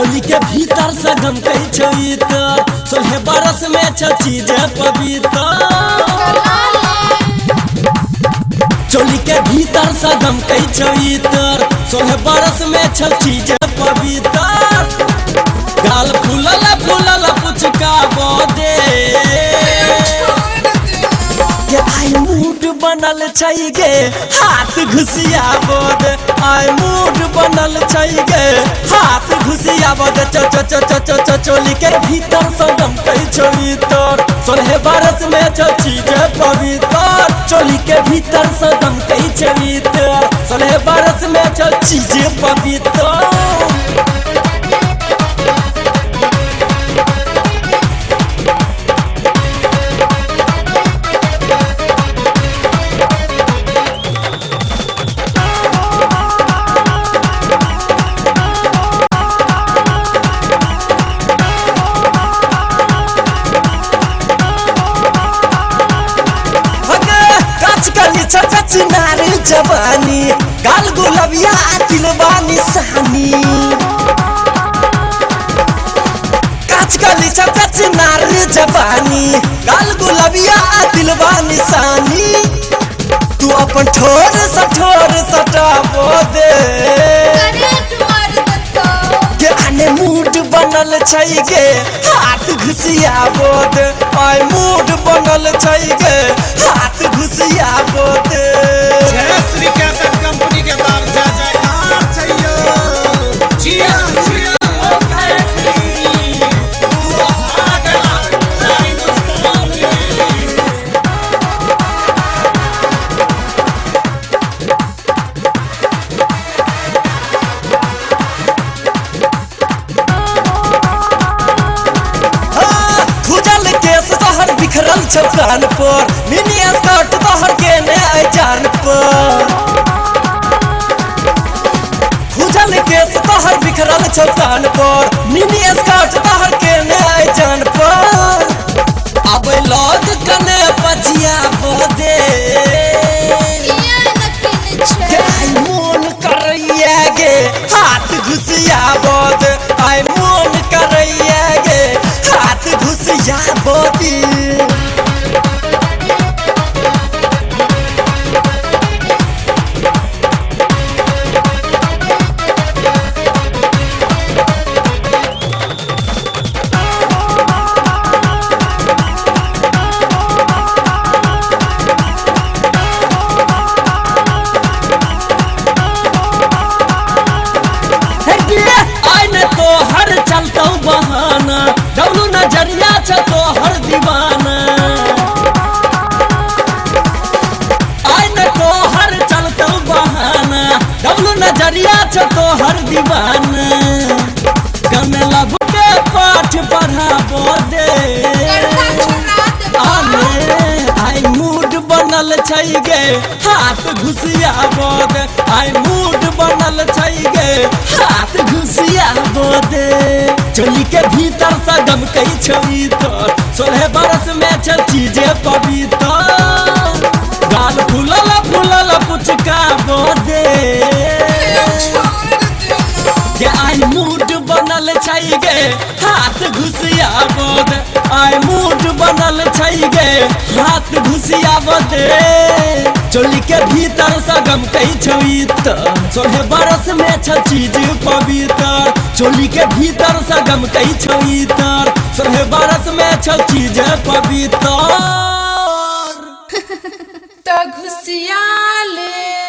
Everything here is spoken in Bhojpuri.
चोली के भीतर से गम कई छविता 16 बरस में छ चीज पवित्र चोली के भीतर से गम कई छविता 16 बरस में छ चीज पवित्र गाल फूलल फूलल पुचका बोदे ये आई मूड बनल छै गे हाथ घुसिया बोद आई मूड बनल छै गे हाथ घुसिया बोद चोली के भीतर से गम कई छवितर 16 बरस में छ चीज पवित्र चोली के भीतर से गम कई छवितर 16 बरस में छ चीज पवित्र चिनार जवानी गाल गुलबिया दिलवानी सहानी काच गली छका चिनार जवानी गाल गुलबिया दिलवानी सहानी तू अपन ठोर सटाबो दे के आने मूड बनल छै गे हाथ घुसियाबो दे आई मूड बनल छै गे हाथ घुसियाबो दे श्री कैसेट कंपनी के तार से जयकार चाहिए जिया जिया खुजल केस तोहर बिखरल छौ कान पर मिनी स्कर्ट तोहर के ने आई जान पर खुजल केस तोहर बिखरल छौ कान पर मिनी स्कर्ट तोहर के ने आई जान पर अब लौट कने पछिया बोदे आई मोन करैया गे हाथ घुसिया बोद आई मोन करैया गे हाथ घुसिया बोदी चलता बहाना डबलू नजरिया छ तोहर दीवाना आई न तोहर चलता बहाना डबलू नजरिया छ तोहर दीवाना गम लब के पाठ पढ़ाबो दे आई मूड बनल छै गे हाथ घुसियाबो दे आई मूड बनल छै गे हाथ घुसियाबो दे चोली के भीतर से गम कई छवितर 16 बरस में छ चीजे पवित्र गाल फूलल फूलल पुचका बोदे के आई मूड बनल छै गे हाथ घुसियाबो दे आई मूड बनल छै गे हाथ घुसियाबो दे चोली के भीतर से गम कई छवितर 16 बरस में छ चीज पवित्र चोली के भीतर से गम कई छवितर 16 बरस में छ चीज पवित्र तो घुसिया ले